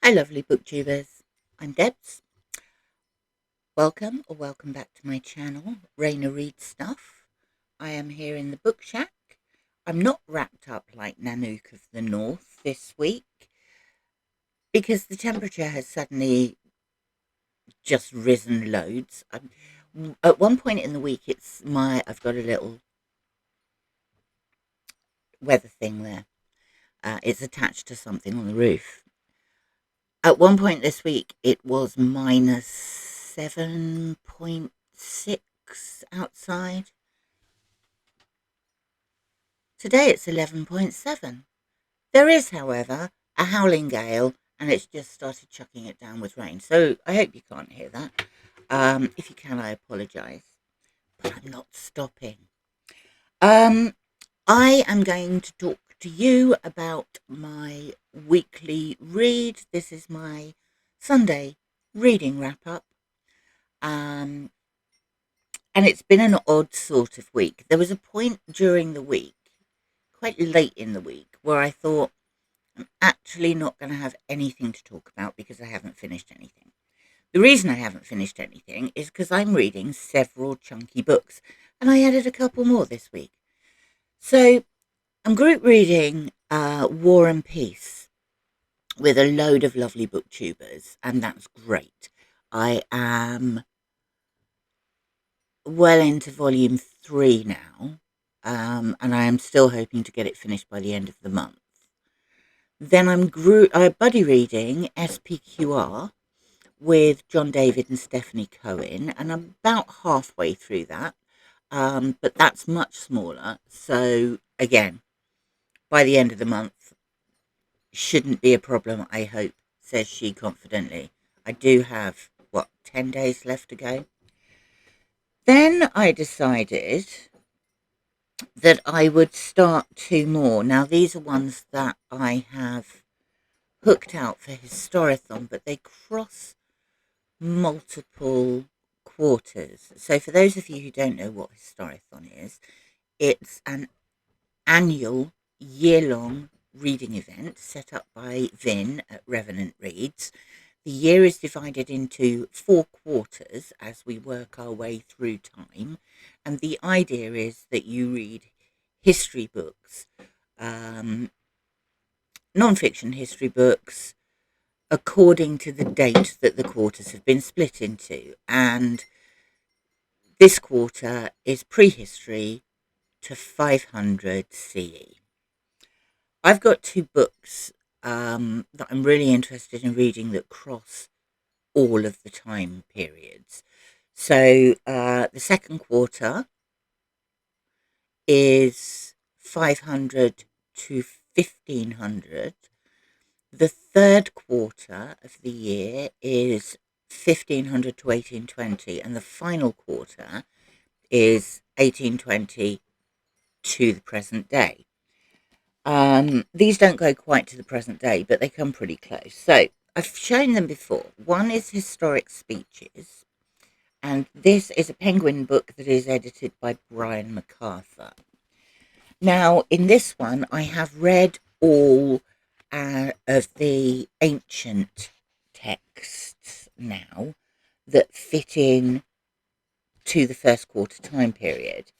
Hi lovely booktubers, I'm Debs. Welcome back to my channel, Raina Reads Stuff. I am here in the book shack. I'm not wrapped up like Nanook of the North this week because the temperature has suddenly just risen loads. At one point in the week I've got a little weather thing there. It's attached to something on the roof. At one point this week, it was minus 7.6 outside. Today it's 11.7. There is, however, a howling gale, and it's just started chucking it down with rain. So I hope you can't hear that. If you can, I apologise. But I'm not stopping. I am going to talk to you about my weekly read. This is my Sunday reading wrap up. And it's been an odd sort of week. There was a point during the week, quite late in the week, where I thought I'm actually not going to have anything to talk about because I haven't finished anything. The reason I haven't finished anything is because I'm reading several chunky books, and I added a couple more this week. So I'm group reading War and Peace with a load of lovely booktubers, and that's great. I am well into volume 3 now, and I am still hoping to get it finished by the end of the month. Then I'm buddy reading SPQR with John David and Stephanie Cohen, and I'm about halfway through that, but that's much smaller. So again, by the end of the month, shouldn't be a problem, I hope, says she confidently. I do have, 10 days left to go. Then I decided that I would start 2 more. Now, these are ones that I have hooked out for Historathon, but they cross multiple quarters. So for those of you who don't know what Historathon is, it's an annual, year-long reading event set up by Vin at Revenant Reads. The year is divided into 4 quarters as we work our way through time, and the idea is that you read history books, non-fiction history books, according to the date that the quarters have been split into. And this quarter is prehistory to 500 CE. I've got 2 books that I'm really interested in reading that cross all of the time periods. So the second quarter is 500 to 1500. The third quarter of the year is 1500 to 1820, and the final quarter is 1820 to the present day. These don't go quite to the present day, but they come pretty close. So I've shown them before. One is Historic Speeches, and this is a Penguin book that is edited by Brian MacArthur. Now, in this one, I have read all of the ancient texts now that fit in to the first quarter time period.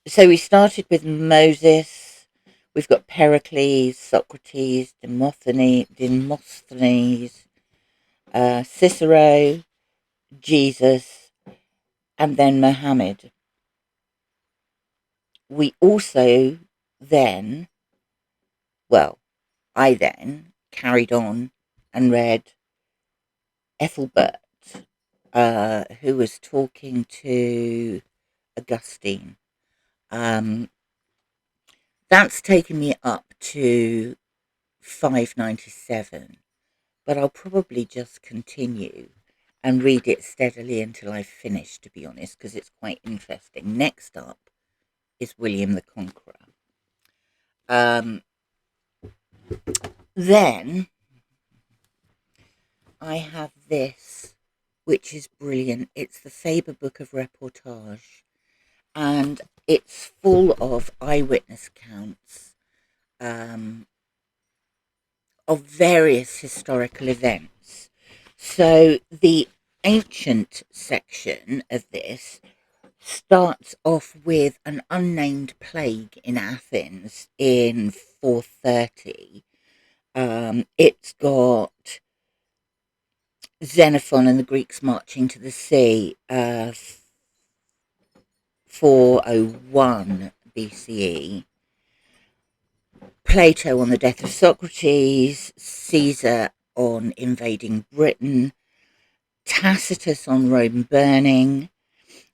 So we started with Moses. We've got Pericles, Socrates, Demosthenes, Cicero, Jesus, and then Muhammad. We also then, I then carried on and read Ethelbert, who was talking to Augustine. That's taken me up to 597, but I'll probably just continue and read it steadily until I've finished, to be honest, because it's quite interesting. Next up is William the Conqueror. Then I have this, which is brilliant. It's the Faber Book of Reportage, and it's full of eyewitness accounts of various historical events. So the ancient section of this starts off with an unnamed plague in Athens in 430. It's got Xenophon and the Greeks marching to the sea, 401 BCE. Plato on the death of Socrates, Caesar on invading Britain, Tacitus on Rome burning,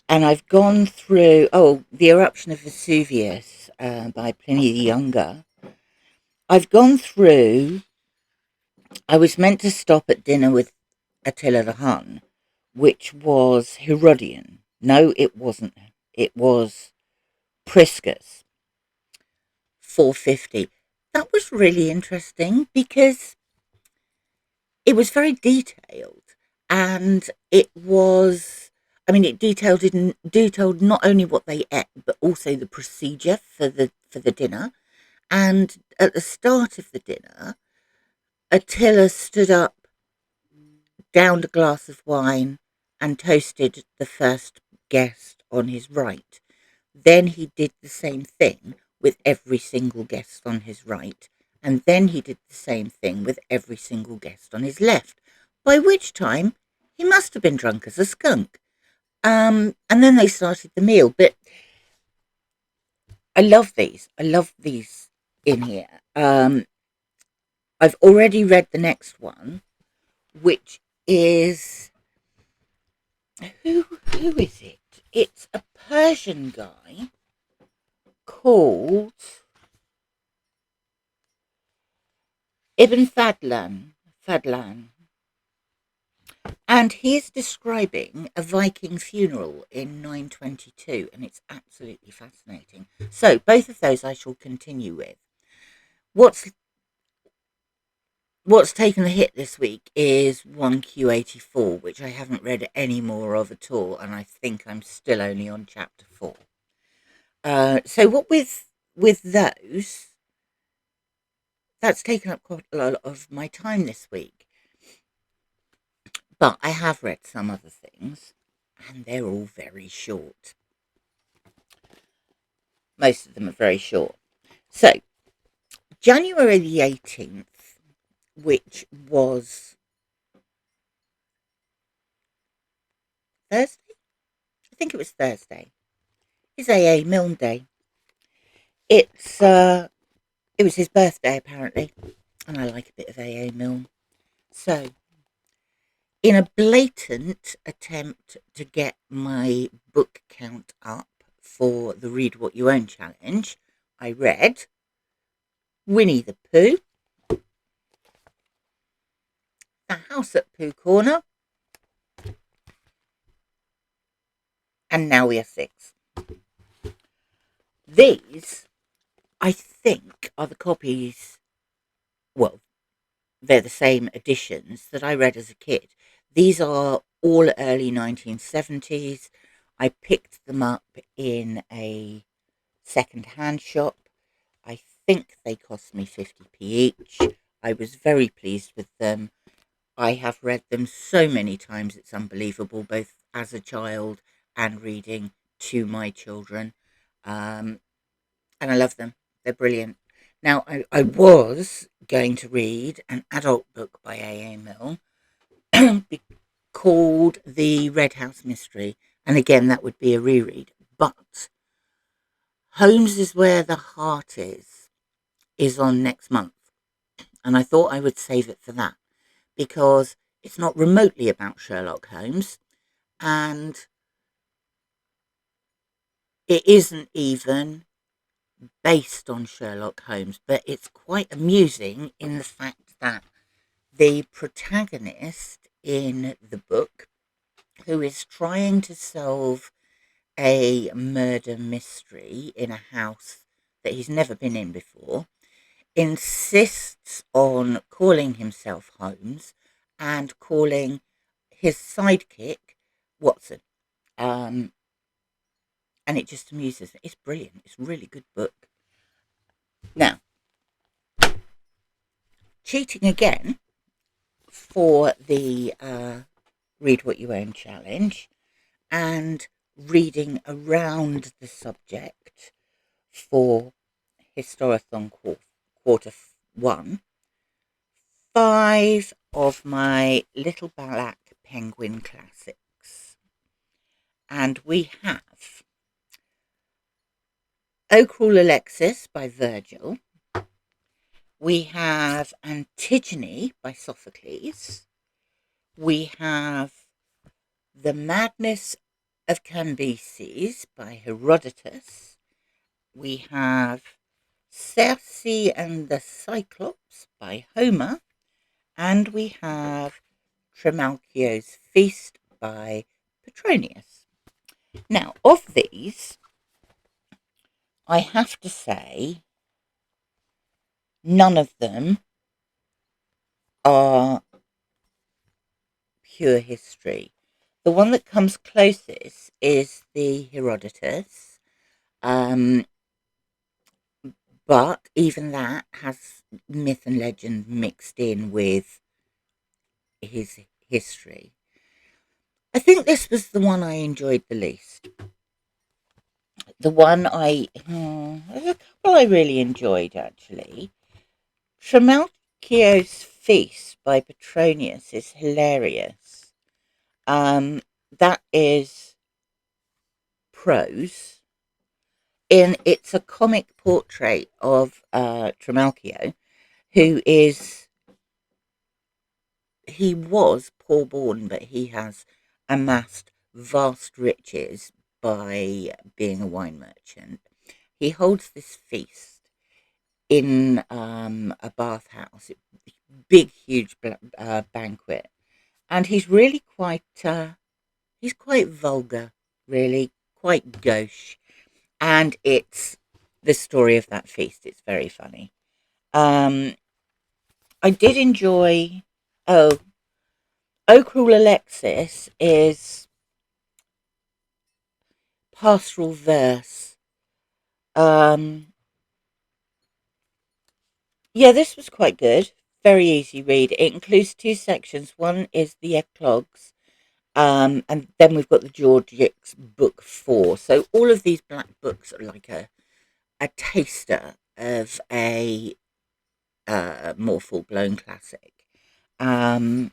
and I've gone through, the eruption of Vesuvius by Pliny the Younger. I've gone through, I was meant to stop at dinner with Attila the Hun, which was Herodian. No, it wasn't. It was Priscus, 450. That was really interesting because it was very detailed, and it detailed not only what they ate but also the procedure for the dinner. And at the start of the dinner, Attila stood up, downed a glass of wine, and toasted the first guest on his right. Then he did the same thing with every single guest on his right, and then he did the same thing with every single guest on his left, by which time he must have been drunk as a skunk. And then they started the meal. But I love these. I love these in here. I've already read the next one, which is who is it? It's a Persian guy called Ibn Fadlan, and he is describing a Viking funeral in 922, and it's absolutely fascinating. So both of those I shall continue with. What's taken a hit this week is 1Q84, which I haven't read any more of at all, and I think I'm still only on chapter 4. So what with those, that's taken up quite a lot of my time this week. But I have read some other things, and they're all very short. Most of them are very short. So, January the 18th, which was Thursday? I think it was Thursday. Is AA Milne Day. It was his birthday, apparently, and I like a bit of AA Milne. So, in a blatant attempt to get my book count up for the Read What You Own challenge, I read Winnie-the-Pooh, The House at Pooh Corner, and Now We Are Six. These, I think, are the copies, well, they're the same editions that I read as a kid. These are all early 1970s. I picked them up in a second-hand shop. I think they cost me 50p each. I was very pleased with them. I have read them so many times, it's unbelievable, both as a child and reading to my children. And I love them. They're brilliant. Now, I was going to read an adult book by AA Milne called The Red House Mystery. And again, that would be a reread. But Holmes is Where the Heart is on next month. And I thought I would save it for that, because it's not remotely about Sherlock Holmes, and it isn't even based on Sherlock Holmes, but it's quite amusing in the fact that the protagonist in the book, who is trying to solve a murder mystery in a house that he's never been in before, insists on calling himself Holmes and calling his sidekick Watson. And it just amuses me. It's brilliant. It's a really good book. Now, cheating again for the Read What You Own challenge and reading around the subject for Historathon quarter one. 5 of my Little Black Penguin classics. And we have O Cruel Alexis by Virgil. We have Antigone by Sophocles. We have The Madness of Cambyses by Herodotus. We have Circe and the Cyclops by Homer. And we have Trimalchio's Feast by Petronius. Now, of these, I have to say, none of them are pure history. The one that comes closest is the Herodotus, but even that has myth and legend mixed in with his history. I think this was the one I enjoyed the least. The one there's a couple I really enjoyed actually. Trimalchio's Feast by Petronius is hilarious. That is prose. It's a comic portrait of Trimalchio, he was poor born, but he has amassed vast riches by being a wine merchant. He holds this feast in a bathhouse, big, huge banquet, and he's really he's quite vulgar, really, quite gauche, and it's the story of that feast. It's very funny. I did enjoy. Oh, O Cruel Alexis is pastoral verse. Yeah, this was quite good. Very easy read. It includes 2 sections. One is the Eclogues, and then we've got the Georgics book 4. So all of these black books are like a taster of a more full-blown classic. And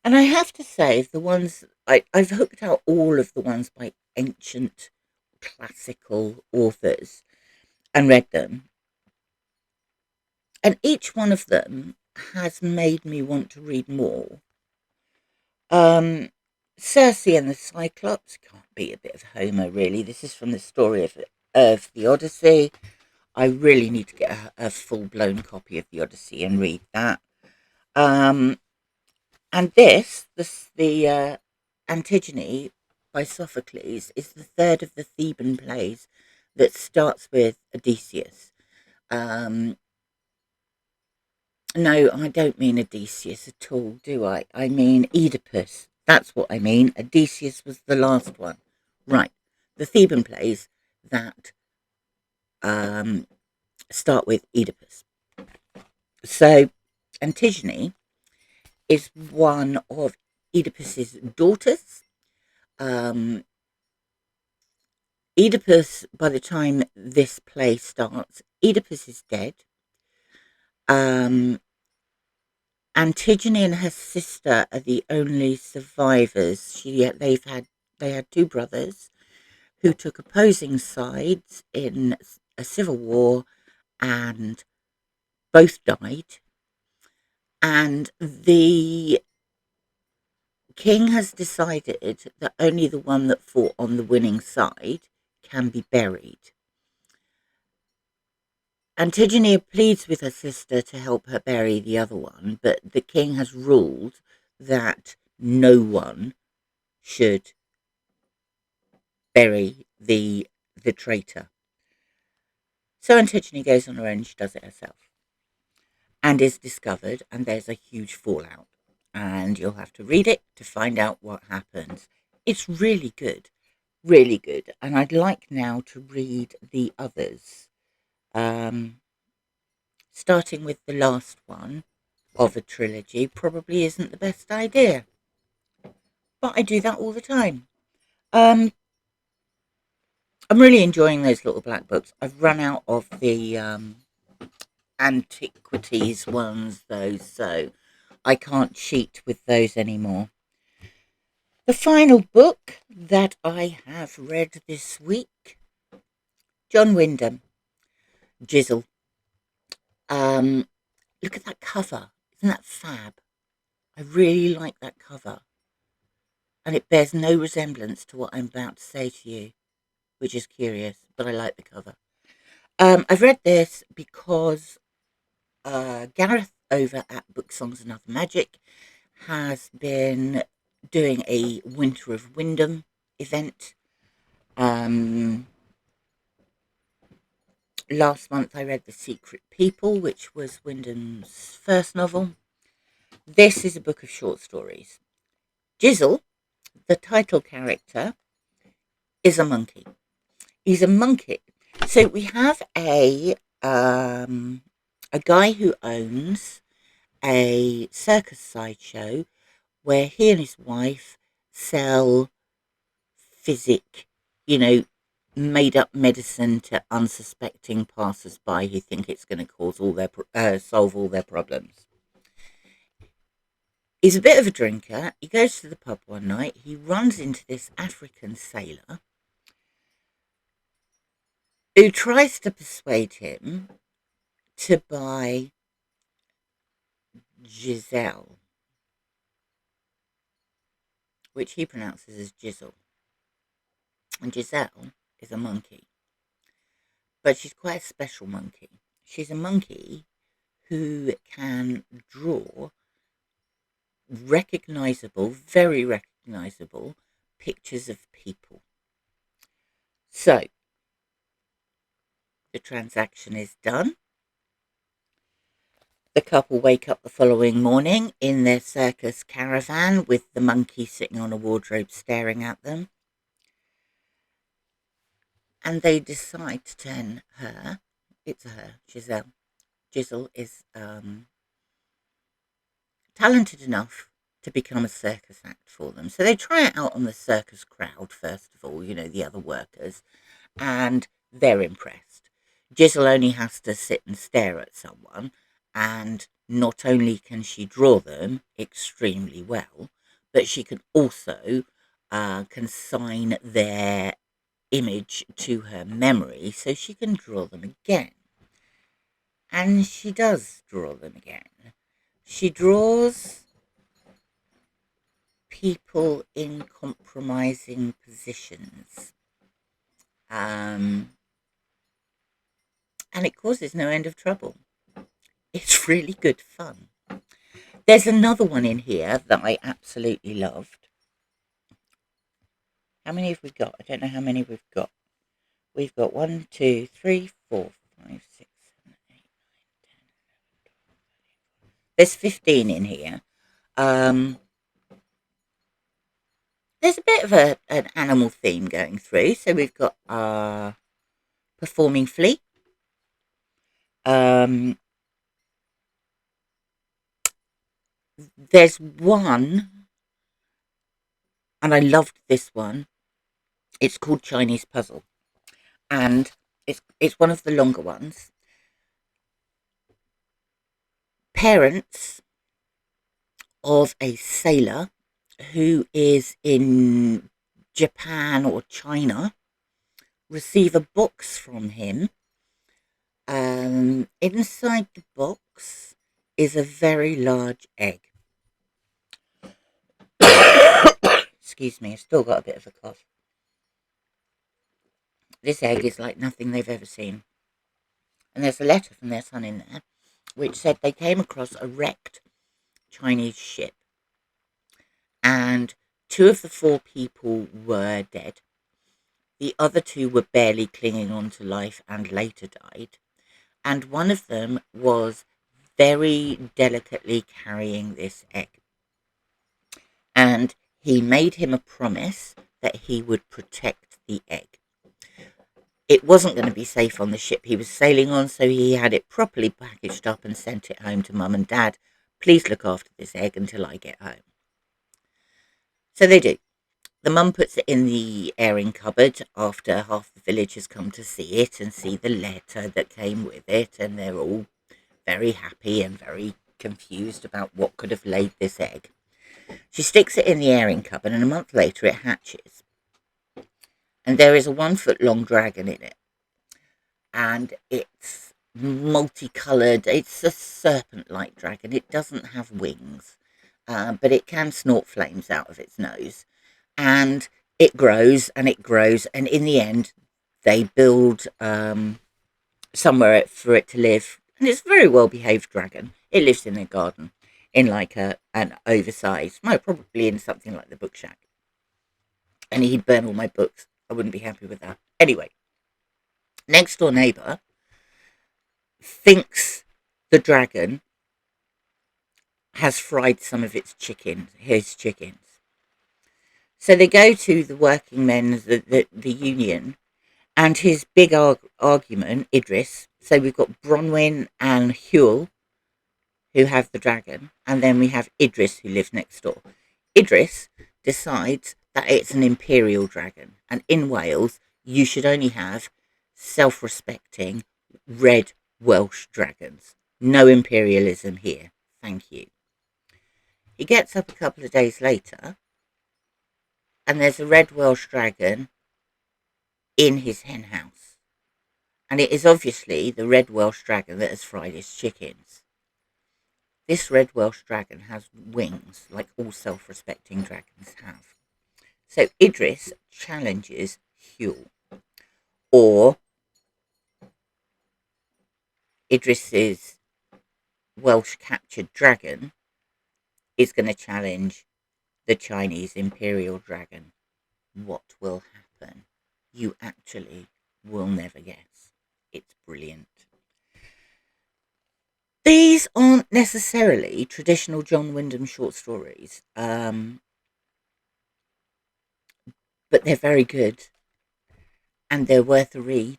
I have to say, the ones I've hooked out all of the ones by ancient classical authors and read them. And each one of them has made me want to read more. Circe and the Cyclops can't beat a bit of Homer, really. This is from the story of the Odyssey. I really need to get a full-blown copy of the Odyssey and read that. And the Antigone by Sophocles is the third of the Theban plays that starts with Odysseus. No, I don't mean Odysseus at all, do I? I mean Oedipus. That's what I mean. Odysseus was the last one. Right. The Theban plays that start with Oedipus. So Antigone is one of Oedipus's daughters. Oedipus, by the time this play starts, Oedipus is dead. Antigone and her sister are the only survivors. They had 2 brothers who took opposing sides in a civil war, and both died. And the king has decided that only the one that fought on the winning side can be buried. Antigone pleads with her sister to help her bury the other one, but the king has ruled that no one should bury the traitor. So Antigone goes on her own, she does it herself, and is discovered, and there's a huge fallout. And you'll have to read it to find out what happens. It's really good, really good. And I'd like now to read the others. starting with the last one of a trilogy probably isn't the best idea. But I do that all the time. I'm really enjoying those little black books. I've run out of the antiquities ones, though, so I can't cheat with those anymore. The final book that I have read this week, John Wyndham, Jizzle. Look at that cover. Isn't that fab? I really like that cover. And it bears no resemblance to what I'm about to say to you, which is curious, but I like the cover. I've read this because Gareth over at Book Songs and Other Magic has been doing a Winter of Wyndham event. Last month I read The Secret People, which was Wyndham's first novel. This is a book of short stories. Jizzle, the title character, is a monkey. He's a monkey. So we have a guy who owns a circus sideshow where he and his wife sell physic, made up medicine to unsuspecting passers-by who think it's going to cause solve all their problems. He's a bit of a drinker. He goes to the pub one night. He runs into this African sailor who tries to persuade him to buy Giselle, which he pronounces as Jizzle. And Giselle is a monkey. But she's quite a special monkey. She's a monkey who can draw very recognizable pictures of people. So, the transaction is done. The couple wake up the following morning in their circus caravan with the monkey sitting on a wardrobe staring at them. And they decide to turn her, it's her, Giselle. Jizzle is talented enough to become a circus act for them. So they try it out on the circus crowd, first of all, the other workers, and they're impressed. Jizzle only has to sit and stare at someone, and not only can she draw them extremely well, but she can also consign their image to her memory so she can draw them again. And she does draw them again. She draws people in compromising positions. And it causes no end of trouble. It's really good fun. There's another one in here that I absolutely loved. How many have we got? I don't know how many we've got. We've got 1, 2, 3, 4, 5, 6, 7, 8, 9, 10, 11, 12. There's 15 in here. There's a bit of an animal theme going through. So we've got performing flea. There's one, and I loved this one. It's called Chinese Puzzle, and it's one of the longer ones. Parents of a sailor who is in Japan or China receive a box from him. Inside the box is a very large egg. Excuse me, I've still got a bit of a cough. This egg is like nothing they've ever seen. And there's a letter from their son in there, which said they came across a wrecked Chinese ship. And 2 of the 4 people were dead. The other 2 were barely clinging on to life and later died. And one of them was very delicately carrying this egg. And he made him a promise that he would protect the egg. It wasn't going to be safe on the ship he was sailing on, so he had it properly packaged up and sent it home to Mum and Dad. Please look after this egg until I get home. So they do. The mum puts it in the airing cupboard after half the village has come to see it and see the letter that came with it, and they're all very happy and very confused about what could have laid this egg. She sticks it in the airing cupboard, and a month later it hatches. And there is a 1 foot long dragon in it. And it's multicoloured. It's a serpent-like dragon. It doesn't have wings, but it can snort flames out of its nose. And it grows and it grows, and in the end they build somewhere for it to live, and it's a very well behaved dragon. It lives in their garden in like an oversized, probably in something like the book shack, and he'd burn all my books. I wouldn't be happy with that. Anyway, next door neighbour thinks the dragon has fried some of his chickens. So they go to the working men, the union, and his big argument, Idris. So we've got Bronwyn and Huel, who have the dragon, and then we have Idris, who lives next door. Idris decides that it's an imperial dragon, and in Wales, you should only have self-respecting red Welsh dragons. No imperialism here. Thank you. He gets up a couple of days later, and there's a red Welsh dragon in his hen house. And it is obviously the red Welsh dragon that has fried his chickens. This red Welsh dragon has wings, like all self-respecting dragons have. So Idris challenges Huel, or Idris's Welsh captured dragon is going to challenge the Chinese imperial dragon. What will happen? You actually will never guess. It's brilliant. These aren't necessarily traditional John Wyndham short stories, but they're very good, and they're worth a read,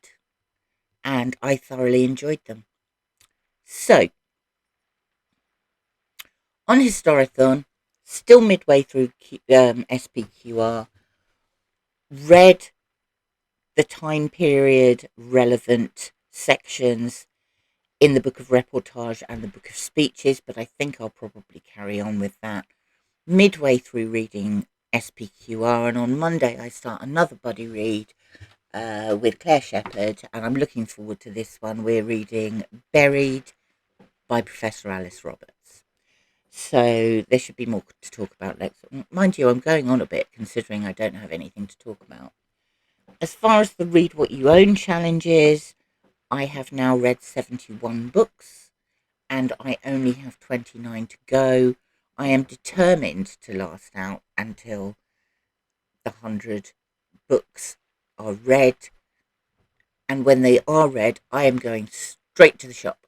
and I thoroughly enjoyed them. So, on Historathon, still midway through SPQR, read the time period relevant sections in the book of reportage and the book of speeches, but I think I'll probably carry on with that. Midway through reading SPQR, and on Monday I start another buddy read with Claire Shepherd, and I'm looking forward to this one. We're reading Buried by Professor Alice Roberts. So there should be more to talk about next. Mind you, I'm going on a bit considering I don't have anything to talk about. As far as the Read What You Own challenges, I have now read 71 books and I only have 29 to go. I am determined to last out until the 100 books are read. And when they are read, I am going straight to the shop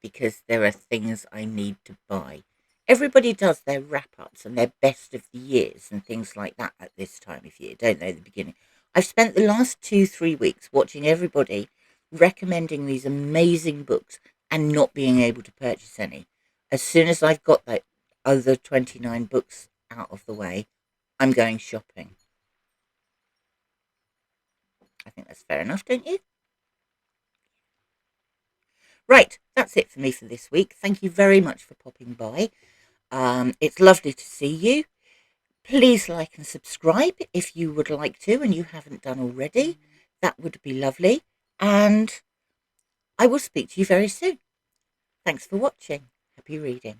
because there are things I need to buy. Everybody does their wrap-ups and their best of the years and things like that at this time of year, don't they, at the beginning? I've spent the last 2-3 weeks watching everybody recommending these amazing books and not being able to purchase any. As soon as I've got that other 29 books out of the way, I'm going shopping. I think that's fair enough, don't you? Right, that's it for me for this week. Thank you very much for popping by. It's lovely to see you. Please like and subscribe if you would like to and you haven't done already. That would be lovely. And I will speak to you very soon. Thanks for watching. Happy reading.